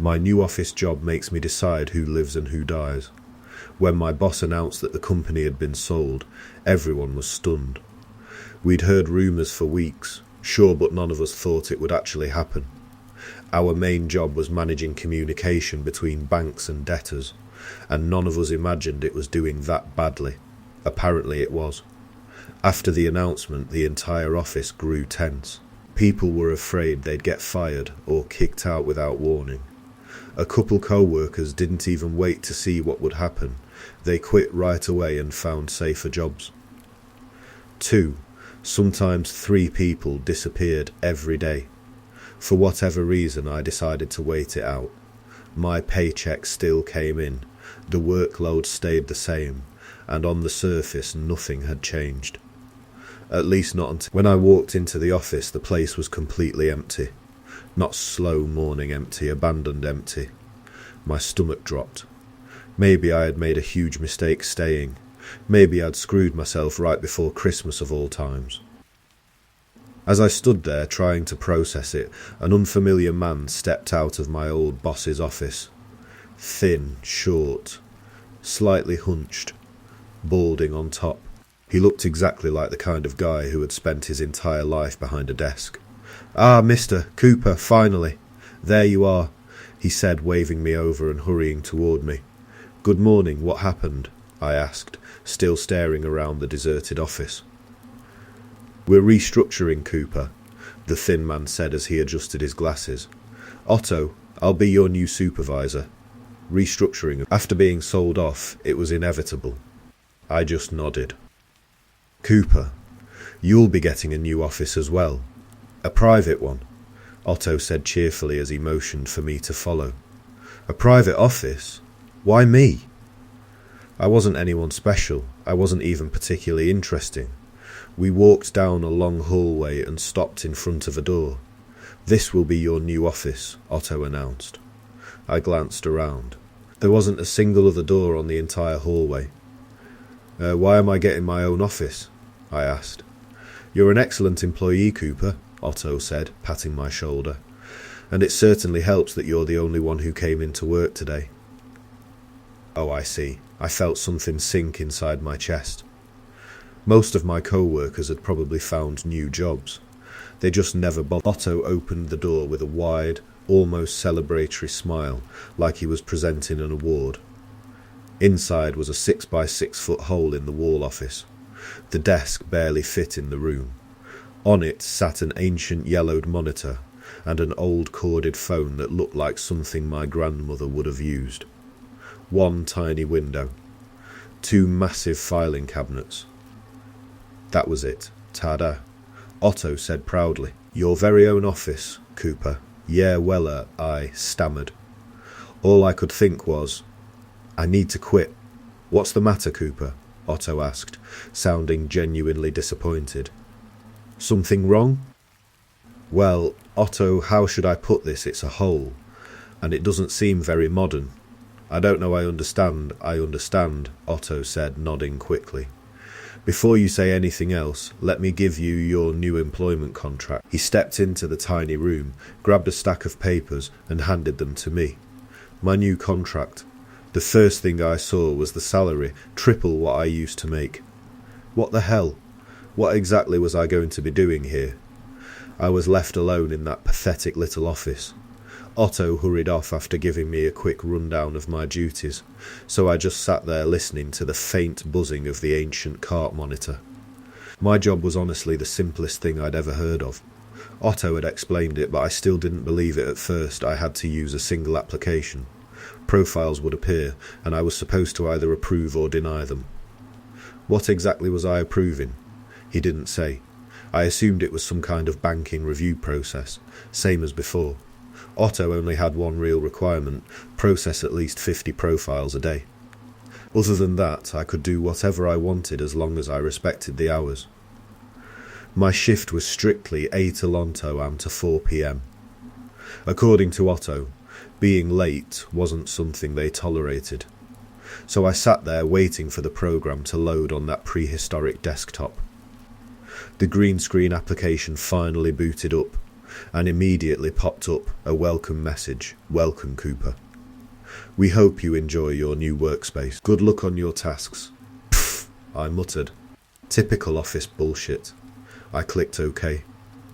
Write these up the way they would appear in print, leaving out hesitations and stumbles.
My new office job makes me decide who lives and who dies. When my boss announced that the company had been sold, everyone was stunned. We'd heard rumours for weeks, sure, but none of us thought it would actually happen. Our main job was managing communication between banks and debtors, and none of us imagined it was doing that badly. Apparently it was. After the announcement, the entire office grew tense. People were afraid they'd get fired or kicked out without warning. A couple co-workers didn't even wait to see what would happen. They quit right away and found safer jobs. 2, sometimes 3 people disappeared every day. For whatever reason, I decided to wait it out. My paycheck still came in, the workload stayed the same, and on the surface nothing had changed. At least not until when I walked into the office, the place was completely empty. Not slow morning empty, abandoned empty. My stomach dropped. Maybe I had made a huge mistake staying. Maybe I'd screwed myself right before Christmas of all times. As I stood there trying to process it, an unfamiliar man stepped out of my old boss's office. Thin, short, slightly hunched, balding on top. He looked exactly like the kind of guy who had spent his entire life behind a desk. "Ah, Mr. Cooper, finally. There you are," he said, waving me over and hurrying toward me. "Good morning, what happened?" I asked, still staring around the deserted office. "We're restructuring, Cooper," the thin man said as he adjusted his glasses. "Otto, I'll be your new supervisor. Restructuring. After being sold off, it was inevitable." I just nodded. "Cooper, you'll be getting a new office as well. A private one," Otto said cheerfully as he motioned for me to follow. "A private office? Why me?" I wasn't anyone special. I wasn't even particularly interesting. We walked down a long hallway and stopped in front of a door. "This will be your new office," Otto announced. I glanced around. There wasn't a single other door on the entire hallway. Why am I getting my own office?" I asked. "You're an excellent employee, Cooper," Otto said, patting my shoulder. "And it certainly helps that you're the only one who came into work today." Oh, I see. I felt something sink inside my chest. Most of my co-workers had probably found new jobs. They just never bothered. Otto opened the door with a wide, almost celebratory smile, like he was presenting an award. Inside was a 6-by-6-foot hole in the wall office. The desk barely fit in the room. On it sat an ancient yellowed monitor and an old corded phone that looked like something my grandmother would have used. One tiny window. 2 massive filing cabinets. That was it. Ta-da. Otto said proudly, "Your very own office, Cooper." "Yeah, well, I stammered. All I could think was, I need to quit. "What's the matter, Cooper?" Otto asked, sounding genuinely disappointed. "Something wrong?" "Well, Otto, how should I put this? It's a hole, and it doesn't seem very modern." "I don't know, I understand, Otto said, nodding quickly. "Before you say anything else, let me give you your new employment contract." He stepped into the tiny room, grabbed a stack of papers and handed them to me. My new contract. The first thing I saw was the salary, triple what I used to make. What the hell? What exactly was I going to be doing here? I was left alone in that pathetic little office. Otto hurried off after giving me a quick rundown of my duties, so I just sat there listening to the faint buzzing of the ancient cart monitor. My job was honestly the simplest thing I'd ever heard of. Otto had explained it, but I still didn't believe it at first. I had to use a single application. Profiles would appear, and I was supposed to either approve or deny them. What exactly was I approving? He didn't say. I assumed it was some kind of banking review process, same as before. Otto only had one real requirement: process at least 50 profiles a day. Other than that, I could do whatever I wanted as long as I respected the hours. My shift was strictly 8 Alonto am to 4 p.m. According to Otto, being late wasn't something they tolerated. So I sat there waiting for the program to load on that prehistoric desktop. The green screen application finally booted up. and immediately popped up a welcome message. Welcome, Cooper. We hope you enjoy your new workspace. Good luck on your tasks. Pfft, I muttered. Typical office bullshit. I clicked OK.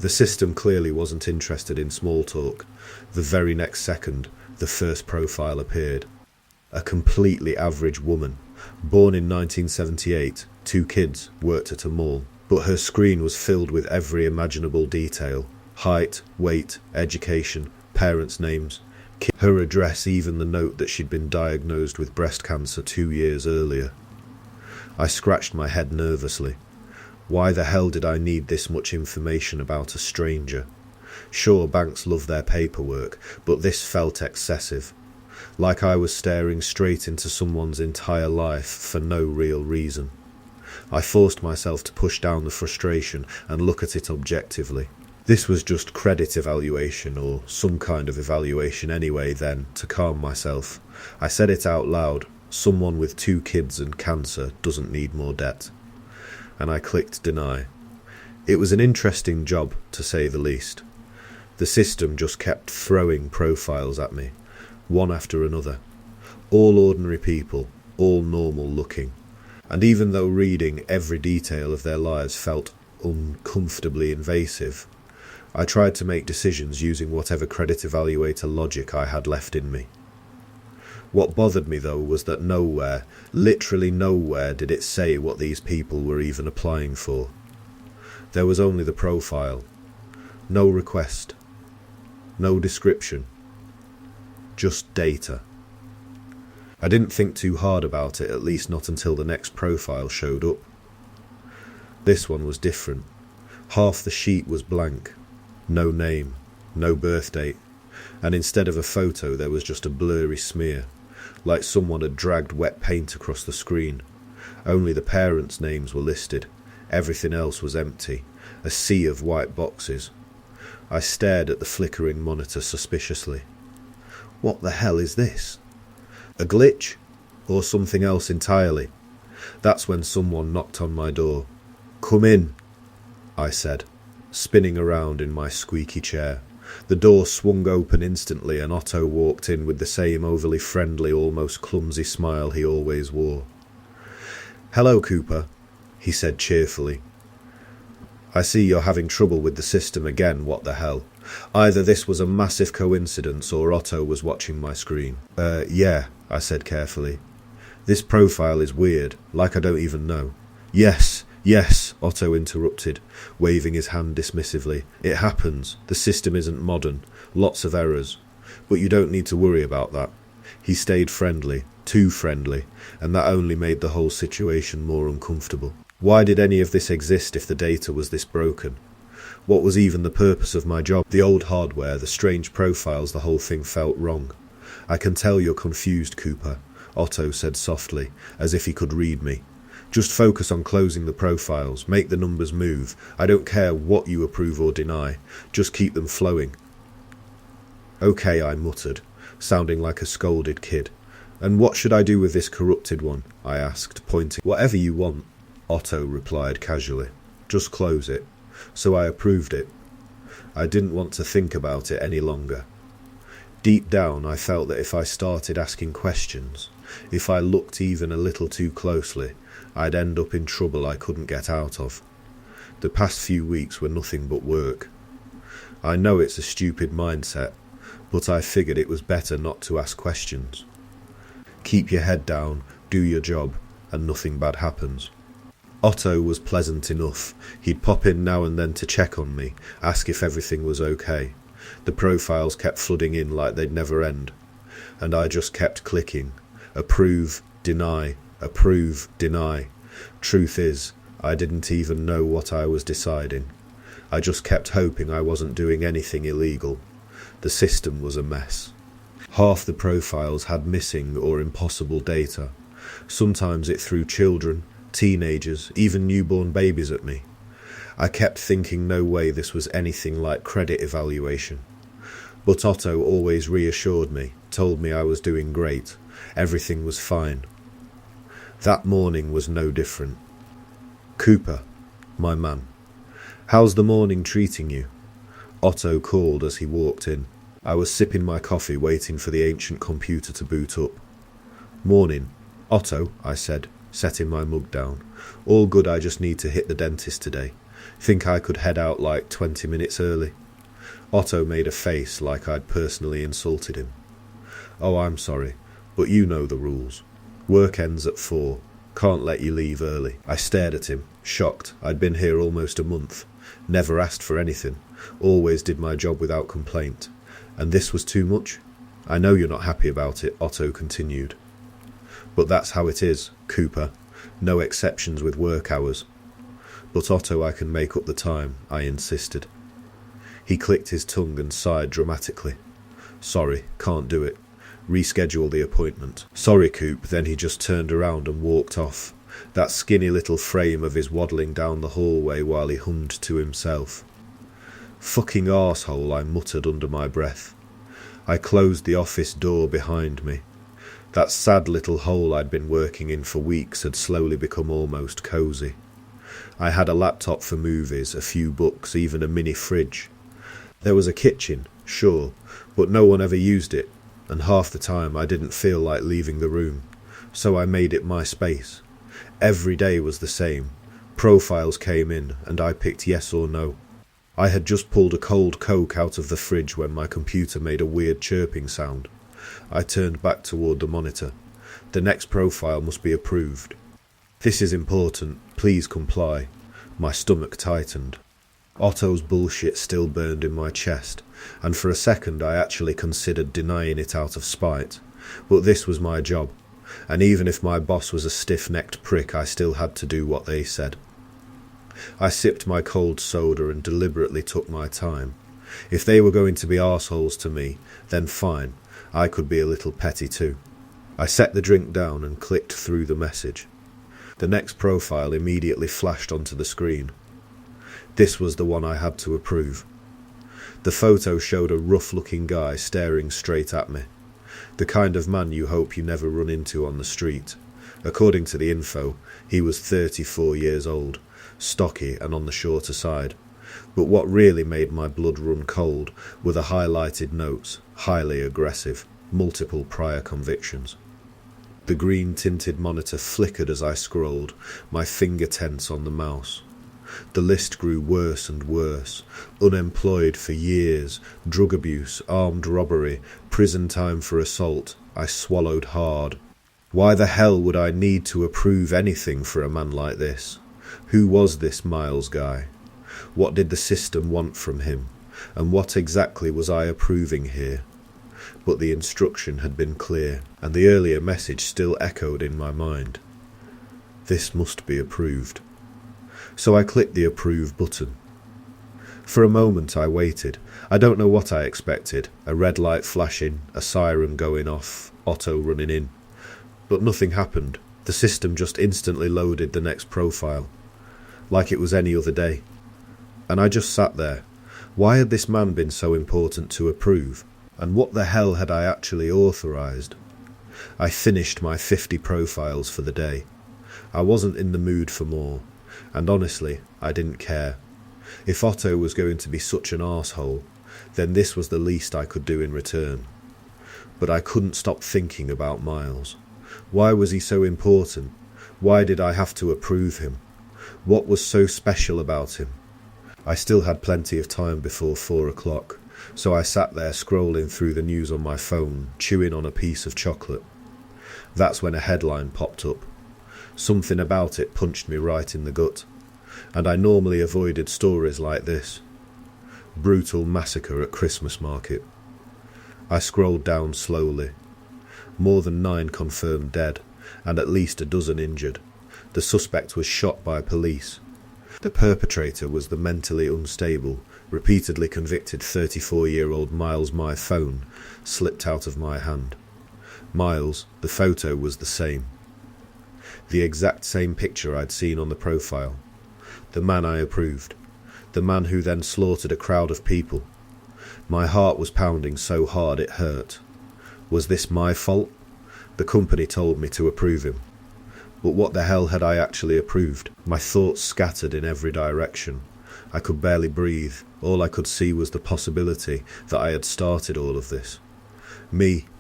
The system clearly wasn't interested in small talk. The very next second, the first profile appeared. A completely average woman, born in 1978, 2 kids, worked at a mall. But her screen was filled with every imaginable detail. Height, weight, education, parents' names, her address, even the note that she'd been diagnosed with breast cancer 2 years earlier. I scratched my head nervously. Why the hell did I need this much information about a stranger? Sure, banks love their paperwork, but this felt excessive. Like I was staring straight into someone's entire life for no real reason. I forced myself to push down the frustration and look at it objectively. This was just credit evaluation, or some kind of evaluation anyway. Then, to calm myself, I said it out loud. Someone with 2 kids and cancer doesn't need more debt. And I clicked deny. It was an interesting job, to say the least. The system just kept throwing profiles at me, one after another. All ordinary people, all normal looking. And even though reading every detail of their lives felt uncomfortably invasive, I tried to make decisions using whatever credit evaluator logic I had left in me. What bothered me though was that nowhere, literally nowhere, did it say what these people were even applying for. There was only the profile. No request. No description. Just data. I didn't think too hard about it, at least not until the next profile showed up. This one was different. Half the sheet was blank. No name, no birth date, and instead of a photo there was just a blurry smear, like someone had dragged wet paint across the screen. Only the parents' names were listed. Everything else was empty, a sea of white boxes. I stared at the flickering monitor suspiciously. What the hell is this? A glitch? Or something else entirely? That's when someone knocked on my door. "Come in," I said, spinning around in my squeaky chair. The door swung open instantly and Otto walked in with the same overly friendly, almost clumsy smile he always wore. "Hello, Cooper," he said cheerfully. "I see you're having trouble with the system again. What the hell? Either this was a massive coincidence or Otto was watching my screen." Yeah, I said carefully. "This profile is weird, like I don't even know." Yes, Otto interrupted, waving his hand dismissively. "It happens. The system isn't modern. Lots of errors. But you don't need to worry about that." He stayed friendly, too friendly, and that only made the whole situation more uncomfortable. Why did any of this exist if the data was this broken? What was even the purpose of my job? The old hardware, the strange profiles, the whole thing felt wrong. "I can tell you're confused, Cooper," Otto said softly, as if he could read me. "Just focus on closing the profiles, make the numbers move. I don't care what you approve or deny, just keep them flowing." "Okay," I muttered, sounding like a scolded kid. "And what should I do with this corrupted one?" I asked, pointing. "Whatever you want," Otto replied casually. "Just close it." So I approved it. I didn't want to think about it any longer. Deep down I felt that if I started asking questions, if I looked even a little too closely, I'd end up in trouble I couldn't get out of. The past few weeks were nothing but work. I know it's a stupid mindset, but I figured it was better not to ask questions. Keep your head down, do your job, and nothing bad happens. Otto was pleasant enough. He'd pop in now and then to check on me, ask if everything was okay. The profiles kept flooding in like they'd never end, and I just kept clicking. Approve, deny, approve, deny. Truth is, I didn't even know what I was deciding. I just kept hoping I wasn't doing anything illegal. The system was a mess. Half the profiles had missing or impossible data. Sometimes it threw children, teenagers, even newborn babies at me. I kept thinking no way this was anything like credit evaluation. But Otto always reassured me, told me I was doing great. Everything was fine. That morning was no different. "Cooper, my man, how's the morning treating you?" Otto called as he walked in. I was sipping my coffee waiting for the ancient computer to boot up. "Morning. Otto," I said, setting my mug down. "All good, I just need to hit the dentist today. Think I could head out like 20 minutes early?" Otto made a face like I'd personally insulted him. "Oh, I'm sorry, but you know the rules. Work ends at 4. Can't let you leave early." I stared at him, shocked. I'd been here almost a month. Never asked for anything. Always did my job without complaint. And this was too much? "I know you're not happy about it," Otto continued. "But that's how it is, Cooper. No exceptions with work hours." "But Otto, I can make up the time," I insisted. He clicked his tongue and sighed dramatically. "Sorry, can't do it. Reschedule the appointment." "Sorry, Coop." Then he just turned around and walked off, that skinny little frame of his waddling down the hallway while he hummed to himself. "Fucking arsehole," I muttered under my breath. I closed the office door behind me. That sad little hole I'd been working in for weeks had slowly become almost cosy. I had a laptop for movies, a few books, even a mini fridge. There was a kitchen, sure, but no one ever used it, and half the time I didn't feel like leaving the room, so I made it my space. Every day was the same. Profiles came in, and I picked yes or no. I had just pulled a cold Coke out of the fridge when my computer made a weird chirping sound. I turned back toward the monitor. The next profile must be approved. "This is important. Please comply." My stomach tightened. Otto's bullshit still burned in my chest, and for a second I actually considered denying it out of spite. But this was my job, and even if my boss was a stiff-necked prick, I still had to do what they said. I sipped my cold soda and deliberately took my time. If they were going to be arseholes to me, then fine, I could be a little petty too. I set the drink down and clicked through the message. The next profile immediately flashed onto the screen. This was the one I had to approve. The photo showed a rough-looking guy staring straight at me. The kind of man you hope you never run into on the street. According to the info, he was 34 years old, stocky and on the shorter side. But what really made my blood run cold were the highlighted notes, highly aggressive, multiple prior convictions. The green-tinted monitor flickered as I scrolled, my finger tense on the mouse. The list grew worse and worse. Unemployed for years, drug abuse, armed robbery, prison time for assault. I swallowed hard. Why the hell would I need to approve anything for a man like this? Who was this Miles guy? What did the system want from him? And what exactly was I approving here? But the instruction had been clear, and the earlier message still echoed in my mind. This must be approved. So I clicked the approve button. For a moment I waited. I don't know what I expected. A red light flashing, a siren going off, Otto running in. But nothing happened. The system just instantly loaded the next profile, like it was any other day. And I just sat there. Why had this man been so important to approve? And what the hell had I actually authorised? I finished my 50 profiles for the day. I wasn't in the mood for more, and honestly, I didn't care. If Otto was going to be such an arsehole, then this was the least I could do in return. But I couldn't stop thinking about Miles. Why was he so important? Why did I have to approve him? What was so special about him? I still had plenty of time before 4 o'clock, so I sat there scrolling through the news on my phone, chewing on a piece of chocolate. That's when a headline popped up. Something about it punched me right in the gut, and I normally avoided stories like this. Brutal massacre at Christmas market. I scrolled down slowly. More than 9 confirmed dead, and at least a dozen injured. The suspect was shot by police. The perpetrator was the mentally unstable, repeatedly convicted 34-year-old Miles. My phone slipped out of my hand. Miles, the photo was the same. The exact same picture I'd seen on the profile. The man I approved. The man who then slaughtered a crowd of people. My heart was pounding so hard it hurt. Was this my fault? The company told me to approve him. But what the hell had I actually approved? My thoughts scattered in every direction. I could barely breathe. All I could see was the possibility that I had started all of this.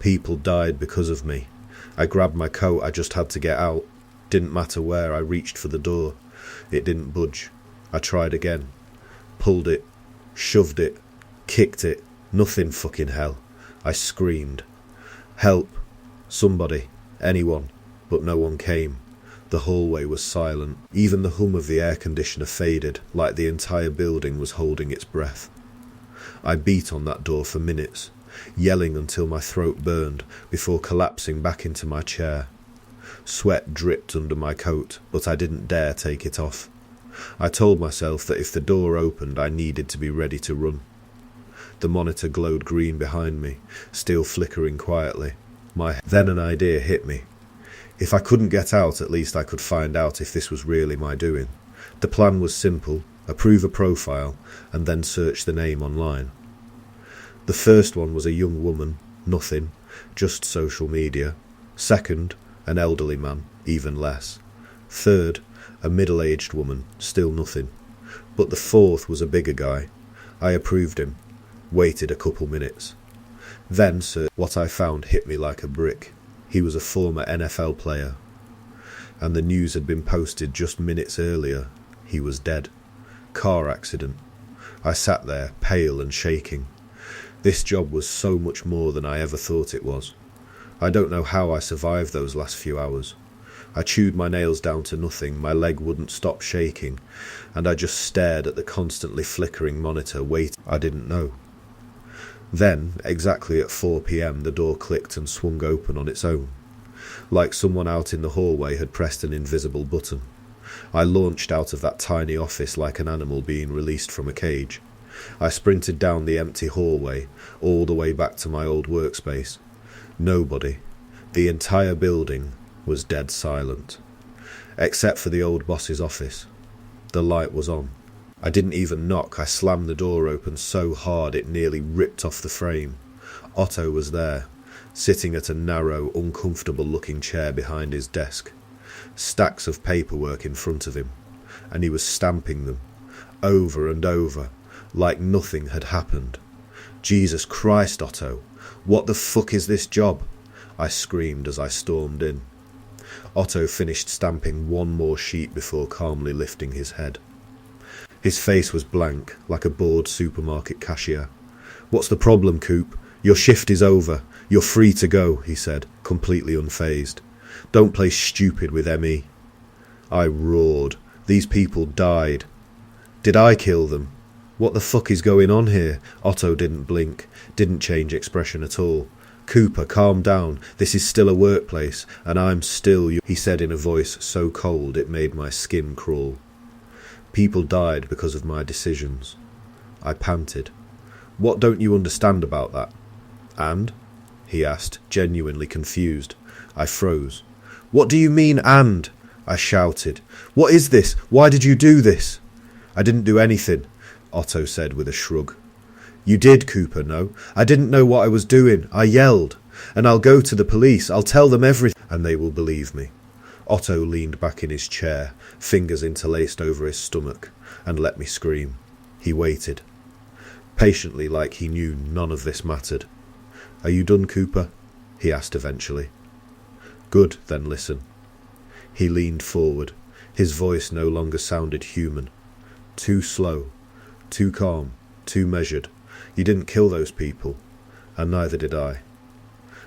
People died because of me. I grabbed my coat, I just had to get out. Didn't matter where, I reached for the door. It didn't budge. I tried again. Pulled it, shoved it, kicked it. Nothing, fucking hell. I screamed. Help. Somebody. Anyone. But no one came. The hallway was silent. Even the hum of the air conditioner faded, like the entire building was holding its breath. I beat on that door for minutes, yelling until my throat burned, before collapsing back into my chair. Sweat dripped under my coat, but I didn't dare take it off. I told myself that if the door opened, I needed to be ready to run. The monitor glowed green behind me, still flickering quietly. Then an idea hit me. If I couldn't get out, at least I could find out if this was really my doing. The plan was simple: approve a profile, and then search the name online. The first one was a young woman, nothing, just social media. Second, an elderly man, even less. Third, a middle-aged woman, still nothing. But the fourth was a bigger guy. I approved him, waited a couple minutes. Then what I found hit me like a brick. He was a former NFL player, and the news had been posted just minutes earlier. He was dead. Car accident. I sat there, pale and shaking. This job was so much more than I ever thought it was. I don't know how I survived those last few hours. I chewed my nails down to nothing, my leg wouldn't stop shaking, and I just stared at the constantly flickering monitor, waiting. I didn't know. Then, exactly at 4 p.m, the door clicked and swung open on its own, like someone out in the hallway had pressed an invisible button. I launched out of that tiny office like an animal being released from a cage. I sprinted down the empty hallway, all the way back to my old workspace. Nobody. The entire building was dead silent, except for the old boss's office. The light was on. I didn't even knock. I slammed the door open so hard it nearly ripped off the frame. Otto was there, sitting at a narrow, uncomfortable-looking chair behind his desk. Stacks of paperwork in front of him, and he was stamping them, over and over, like nothing had happened. Jesus Christ, Otto! What the fuck is this job? I screamed as I stormed in. Otto finished stamping one more sheet before calmly lifting his head. His face was blank, like a bored supermarket cashier. "What's the problem, Coop? Your shift is over. You're free to go," he said, completely unfazed. "Don't play stupid with ME." I roared. These people died. Did I kill them? What the fuck is going on here? Otto didn't blink, didn't change expression at all. "Cooper, calm down. This is still a workplace, and I'm still you," he said in a voice so cold it made my skin crawl. People died because of my decisions. I panted. "What don't you understand about that?" "And?" he asked, genuinely confused. I froze. "What do you mean, and?" I shouted. "What is this? Why did you do this?" "I didn't do anything," Otto said with a shrug. "You did, Cooper, no? I didn't know what I was doing. I yelled. And I'll go to the police. I'll tell them everything, and they will believe me." Otto leaned back in his chair, fingers interlaced over his stomach, and let me scream. He waited, patiently, like he knew none of this mattered. "Are you done, Cooper?" he asked eventually. "Good, then listen." He leaned forward. His voice no longer sounded human. Too slow, too calm, too measured. "You didn't kill those people, and neither did I.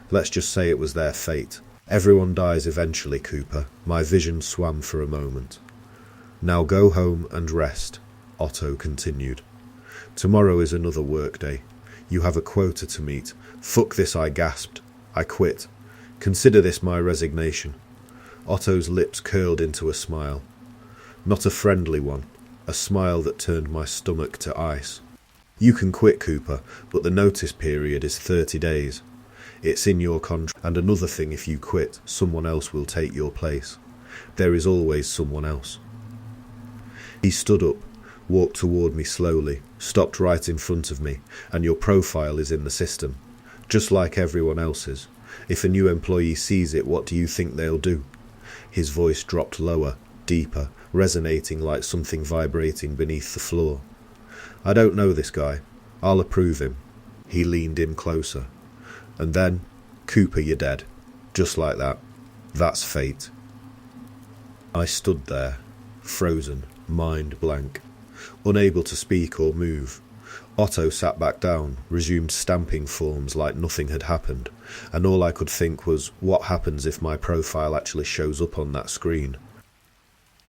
Let's just say it was their fate. Everyone dies eventually, Cooper." My vision swam for a moment. "Now go home and rest," Otto continued. "Tomorrow is another work day. You have a quota to meet." "Fuck this," I gasped. "I quit. Consider this my resignation." Otto's lips curled into a smile. Not a friendly one, a smile that turned my stomach to ice. "You can quit, Cooper, but the notice period is 30 days. It's in your contract. And another thing, if you quit, someone else will take your place. There is always someone else." He stood up, walked toward me slowly, stopped right in front of me. "And your profile is in the system, just like everyone else's. If a new employee sees it, what do you think they'll do?" His voice dropped lower, deeper, resonating like something vibrating beneath the floor. I don't know this guy. I'll approve him. He leaned in closer. And then, Cooper, you're dead. Just like that. That's fate. I stood there, frozen, mind blank, unable to speak or move. Otto sat back down, resumed stamping forms like nothing had happened, and all I could think was, what happens if my profile actually shows up on that screen?